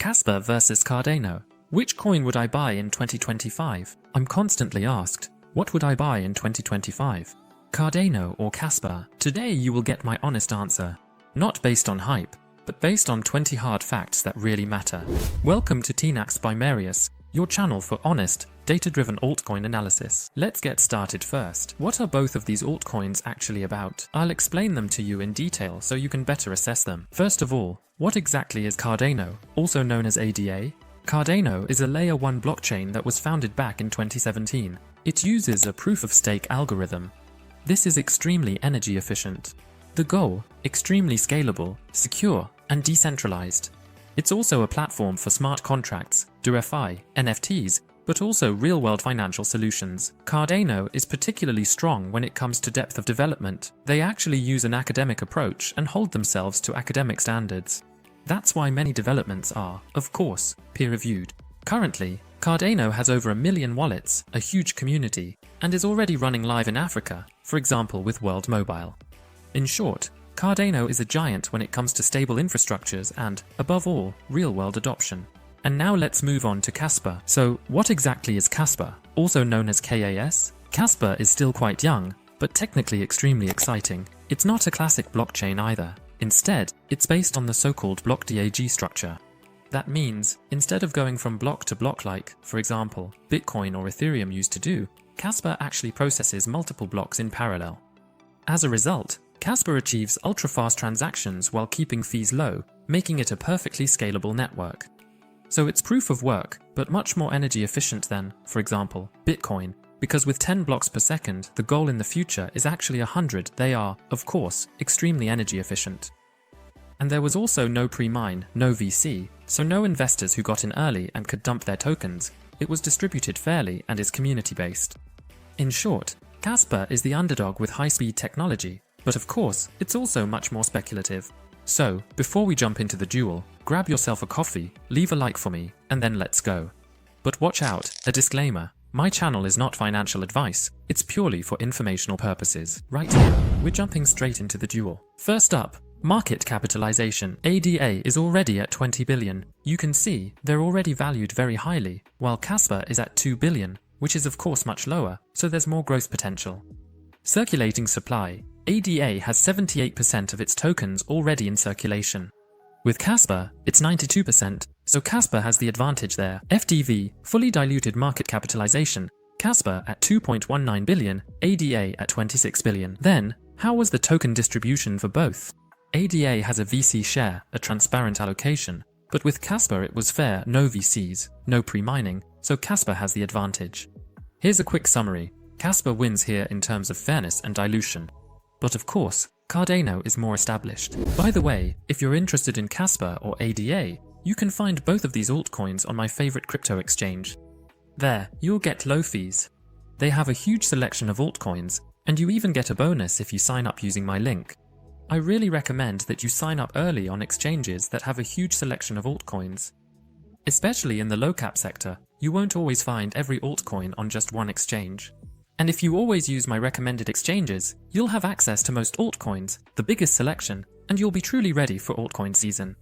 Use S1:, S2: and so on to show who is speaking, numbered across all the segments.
S1: Kaspa versus Cardano. Which coin would I buy in 2025? I'm constantly asked, what would I buy in 2025? Cardano or Kaspa? Today you will get my honest answer. Not based on hype, but based on 20 hard facts that really matter. Welcome to TNAX by Marius, your channel for honest, data-driven altcoin analysis. Let's get started first. What are both of these altcoins actually about? I'll explain them to you in detail so you can better assess them. First of all, what exactly is Cardano, also known as ADA? Cardano is a Layer 1 blockchain that was founded back in 2017. It uses a proof-of-stake algorithm. This is extremely energy efficient. The goal, extremely scalable, secure, and decentralized. It's also a platform for smart contracts, DeFi, NFTs, but also real-world financial solutions. Cardano is particularly strong when it comes to depth of development. They actually use an academic approach and hold themselves to academic standards. That's why many developments are, of course, peer-reviewed. Currently, Cardano has over 1 million wallets, a huge community, and is already running live in Africa, for example with World Mobile. In short, Cardano is a giant when it comes to stable infrastructures and, above all, real-world adoption. And now let's move on to Kaspa. So, what exactly is Kaspa, also known as KAS? Kaspa is still quite young, but technically extremely exciting. It's not a classic blockchain either. Instead, it's based on the so-called block DAG structure. That means, instead of going from block to block like, for example, Bitcoin or Ethereum used to do, Kaspa actually processes multiple blocks in parallel. As a result, Kaspa achieves ultra-fast transactions while keeping fees low, making it a perfectly scalable network. So it's proof of work, but much more energy efficient than, for example, Bitcoin, because with 10 blocks per second, the goal in the future is actually 100. They are, of course, extremely energy efficient. And there was also no pre-mine, no VC, so no investors who got in early and could dump their tokens. It was distributed fairly and is community-based. In short, Kaspa is the underdog with high-speed technology, but of course, it's also much more speculative. So, before we jump into the duel, grab yourself a coffee, leave a like for me, and then let's go. But watch out, a disclaimer. My channel is not financial advice, it's purely for informational purposes. Right here, we're jumping straight into the duel. First up, market capitalization. ADA is already at 20 billion. You can see, they're already valued very highly, while Kaspa is at 2 billion, which is of course much lower, so there's more growth potential. Circulating supply. ADA has 78% of its tokens already in circulation. With Kaspa, it's 92%, so Kaspa has the advantage there. FDV, fully diluted market capitalization, Kaspa at 2.19 billion, ADA at 26 billion. Then, how was the token distribution for both? ADA has a VC share, a transparent allocation, but with Kaspa it was fair, no VCs, no pre-mining, so Kaspa has the advantage. Here's a quick summary. Kaspa wins here in terms of fairness and dilution. But of course, Cardano is more established. By the way, if you're interested in Kaspa or ADA, you can find both of these altcoins on my favorite crypto exchange. There, you'll get low fees. They have a huge selection of altcoins, and you even get a bonus if you sign up using my link. I really recommend that you sign up early on exchanges that have a huge selection of altcoins. Especially in the low-cap sector, you won't always find every altcoin on just one exchange. And if you always use my recommended exchanges, you'll have access to most altcoins, the biggest selection, and you'll be truly ready for altcoin season.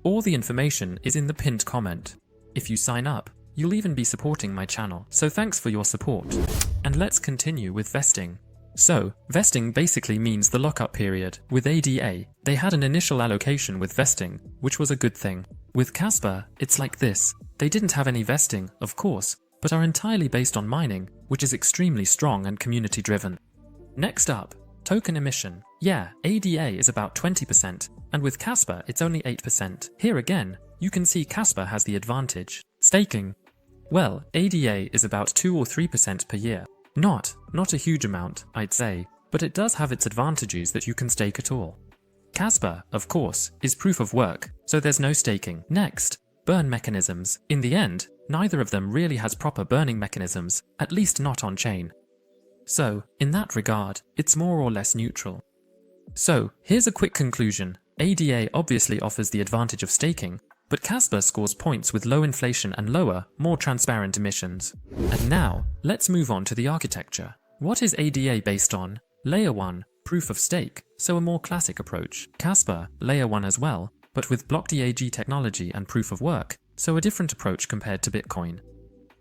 S1: All the information is in the pinned comment. If you sign up, you'll even be supporting my channel, so thanks for your support. And let's continue with vesting. So, vesting basically means the lockup period. With ADA, they had an initial allocation with vesting, which was a good thing. With Kaspa, it's like this. They didn't have any vesting, of course, but are entirely based on mining, which is extremely strong and community-driven. Next up, token emission. Yeah, ADA is about 20%, and with Kaspa it's only 8%. Here again, you can see Kaspa has the advantage. Staking. Well, ADA is about 2 or 3% per year. Not a huge amount, I'd say, but it does have its advantages that you can stake at all. Kaspa, of course, is proof of work, so there's no staking. Next, burn mechanisms. In the end, neither of them really has proper burning mechanisms, at least not on-chain. So, in that regard, it's more or less neutral. So, here's a quick conclusion. ADA obviously offers the advantage of staking, but Kaspa scores points with low inflation and lower, more transparent emissions. And now, let's move on to the architecture. What is ADA based on? Layer 1, proof of stake, so a more classic approach. Kaspa, layer 1 as well, but with block DAG technology and proof of work, so a different approach compared to Bitcoin.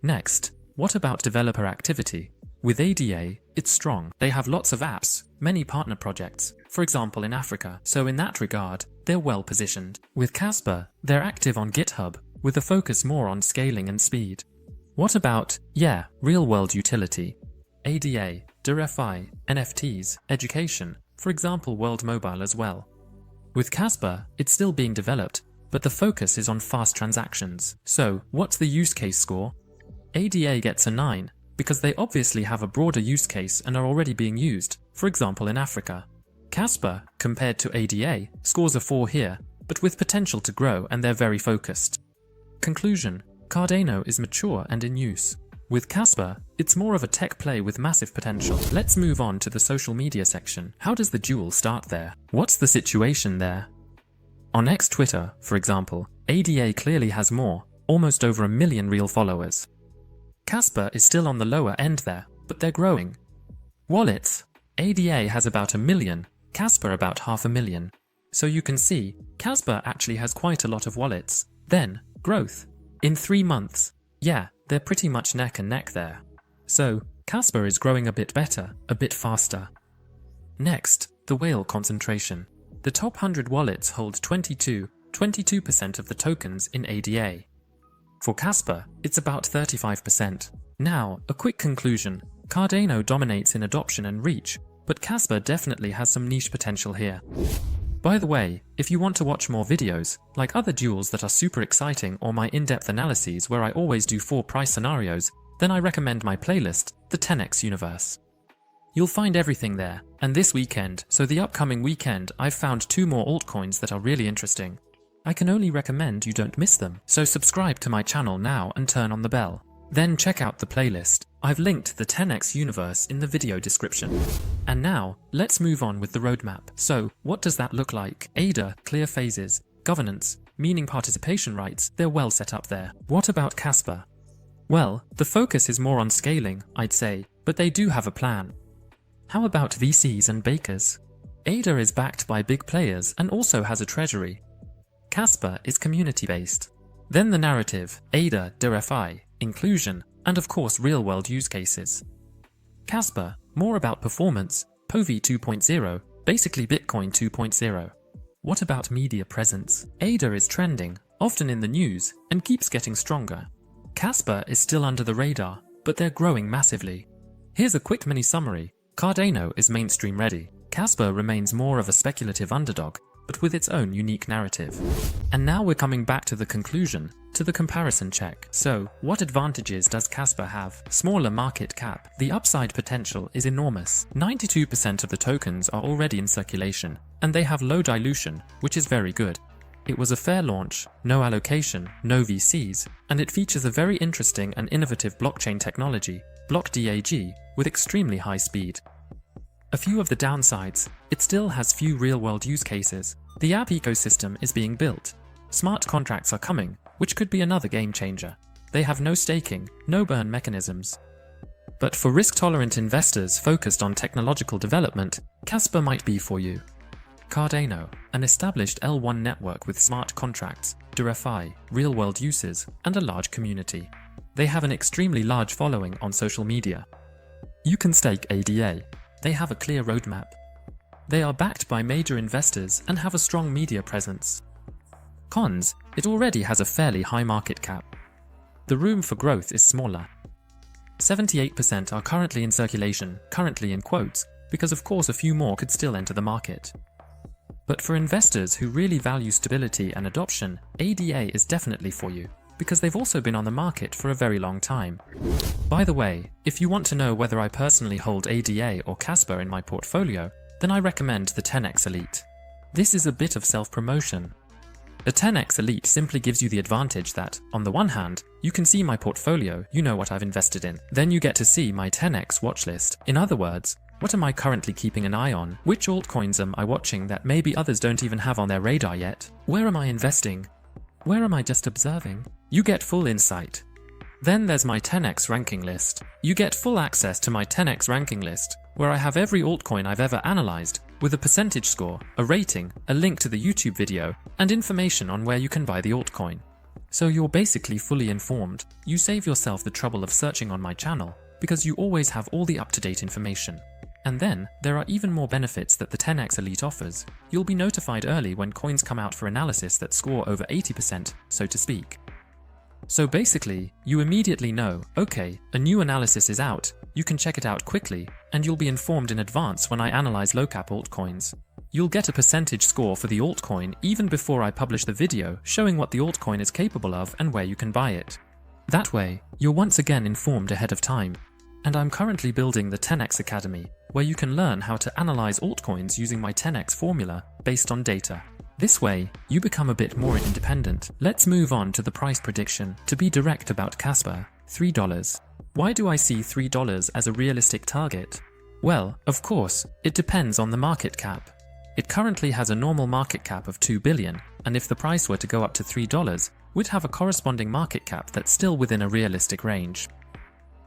S1: Next, what about developer activity? With ADA, it's strong. They have lots of apps, many partner projects, for example in Africa, so in that regard, they're well positioned. With Kaspa, they're active on GitHub, with a focus more on scaling and speed. What about, real-world utility? ADA, DeFi, NFTs, education, for example World Mobile as well. With Kaspa, it's still being developed, but the focus is on fast transactions. So, what's the use case score? ADA gets a 9, because they obviously have a broader use case and are already being used, for example in Africa. Kaspa, compared to ADA, scores a 4 here, but with potential to grow and they're very focused. Conclusion: Cardano is mature and in use. With Kaspa, it's more of a tech play with massive potential. Let's move on to the social media section. How does the duel start there? What's the situation there? On X Twitter, for example, ADA clearly has more, almost over 1 million real followers. Kaspa is still on the lower end there, but they're growing. Wallets: ADA has about 1 million, Kaspa about 500,000. So you can see, Kaspa actually has quite a lot of wallets. Then, growth. In 3 months. They're pretty much neck and neck there. So, Kaspa is growing a bit better, a bit faster. Next, the whale concentration. The top 100 wallets hold 22% of the tokens in ADA. For Kaspa, it's about 35%. Now, a quick conclusion. Cardano dominates in adoption and reach, but Kaspa definitely has some niche potential here. By the way, if you want to watch more videos, like other duels that are super exciting or my in-depth analyses where I always do 4 price scenarios, then I recommend my playlist, the 10x Universe. You'll find everything there, and this weekend, so the upcoming weekend, I've found 2 more altcoins that are really interesting. I can only recommend you don't miss them, so subscribe to my channel now and turn on the bell. Then check out the playlist. I've linked the 10x Universe in the video description. And now, let's move on with the roadmap. So, what does that look like? ADA, clear phases, governance, meaning participation rights, they're well set up there. What about Kaspa? Well, the focus is more on scaling, I'd say, but they do have a plan. How about VCs and bakers? ADA is backed by big players and also has a treasury. Kaspa is community-based. Then the narrative, ADA, DeFi, inclusion, and of course real-world use cases. Kaspa, more about performance, POV 2.0, basically Bitcoin 2.0. What about media presence? ADA is trending, often in the news, and keeps getting stronger. Kaspa is still under the radar, but they're growing massively. Here's a quick mini summary. Cardano is mainstream ready. Kaspa remains more of a speculative underdog, but with its own unique narrative. And now we're coming back to the conclusion, to the comparison check. So, what advantages does Kaspa have? Smaller market cap. The upside potential is enormous. 92% of the tokens are already in circulation, and they have low dilution, which is very good. It was a fair launch, no allocation, no VCs, and it features a very interesting and innovative blockchain technology, block DAG, with extremely high speed. A few of the downsides: it still has few real-world use cases. The app ecosystem is being built. Smart contracts are coming, which could be another game changer. They have no staking, no burn mechanisms. But for risk-tolerant investors focused on technological development, Kaspa might be for you. Cardano, an established L1 network with smart contracts, DeFi, real-world uses, and a large community. They have an extremely large following on social media. You can stake ADA. They have a clear roadmap. They are backed by major investors and have a strong media presence. Cons: it already has a fairly high market cap. The room for growth is smaller. 78% are currently in circulation, currently in quotes, because of course a few more could still enter the market. But for investors who really value stability and adoption, ADA is definitely for you, because they've also been on the market for a very long time. By the way, if you want to know whether I personally hold ADA or Kaspa in my portfolio, then I recommend the 10x Elite. This is a bit of self-promotion. The 10x Elite simply gives you the advantage that, on the one hand, you can see my portfolio, you know what I've invested in. Then you get to see my 10x watchlist. In other words, what am I currently keeping an eye on? Which altcoins am I watching that maybe others don't even have on their radar yet? Where am I investing? Where am I just observing? You get full insight. Then there's my 10x ranking list. You get full access to my 10x ranking list, where I have every altcoin I've ever analyzed, with a percentage score, a rating, a link to the YouTube video, and information on where you can buy the altcoin. So you're basically fully informed. You save yourself the trouble of searching on my channel, because you always have all the up-to-date information. And then, there are even more benefits that the 10x Elite offers. You'll be notified early when coins come out for analysis that score over 80%, so to speak. So basically, you immediately know, okay, a new analysis is out, you can check it out quickly, and you'll be informed in advance when I analyze low-cap altcoins. You'll get a percentage score for the altcoin even before I publish the video showing what the altcoin is capable of and where you can buy it. That way, you're once again informed ahead of time. And I'm currently building the 10x Academy, where you can learn how to analyze altcoins using my 10x formula based on data. This way, you become a bit more independent. Let's move on to the price prediction. To be direct about Kaspa, $3. Why do I see $3 as a realistic target? Well, of course, it depends on the market cap. It currently has a normal market cap of $2 billion, and if the price were to go up to $3, we'd have a corresponding market cap that's still within a realistic range.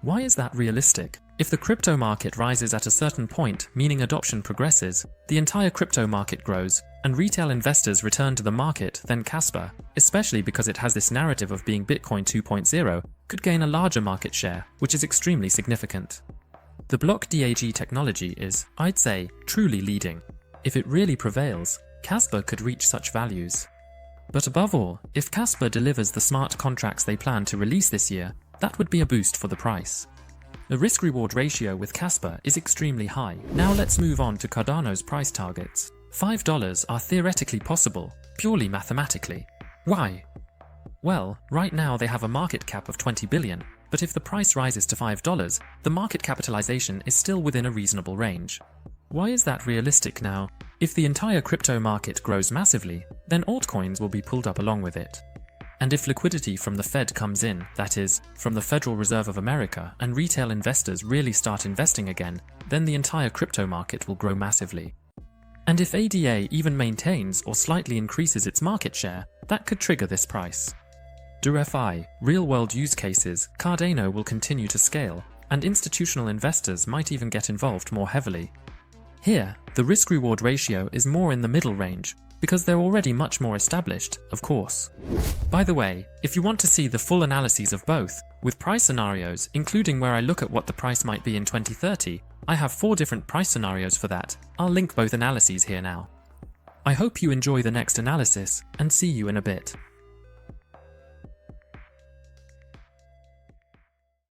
S1: Why is that realistic? If the crypto market rises at a certain point, meaning adoption progresses, the entire crypto market grows, and retail investors return to the market, then Kaspa, especially because it has this narrative of being Bitcoin 2.0, could gain a larger market share, which is extremely significant. The block DAG technology is, I'd say, truly leading. If it really prevails, Kaspa could reach such values. But above all, if Kaspa delivers the smart contracts they plan to release this year, that would be a boost for the price. The risk-reward ratio with Kaspa is extremely high. Now let's move on to Cardano's price targets. $5 are theoretically possible, purely mathematically. Why? Well, right now they have a market cap of $20 billion, but if the price rises to $5, the market capitalization is still within a reasonable range. Why is that realistic now? If the entire crypto market grows massively, then altcoins will be pulled up along with it. And if liquidity from the Fed comes in, that is, from the Federal Reserve of America, and retail investors really start investing again, then the entire crypto market will grow massively. And if ADA even maintains or slightly increases its market share, that could trigger this price. DeFi, real-world use cases, Cardano will continue to scale, and institutional investors might even get involved more heavily. Here, the risk-reward ratio is more in the middle range, because they're already much more established, of course. By the way, if you want to see the full analyses of both, with price scenarios, including where I look at what the price might be in 2030, I have 4 different price scenarios for that. I'll link both analyses here now. I hope you enjoy the next analysis, and see you in a bit.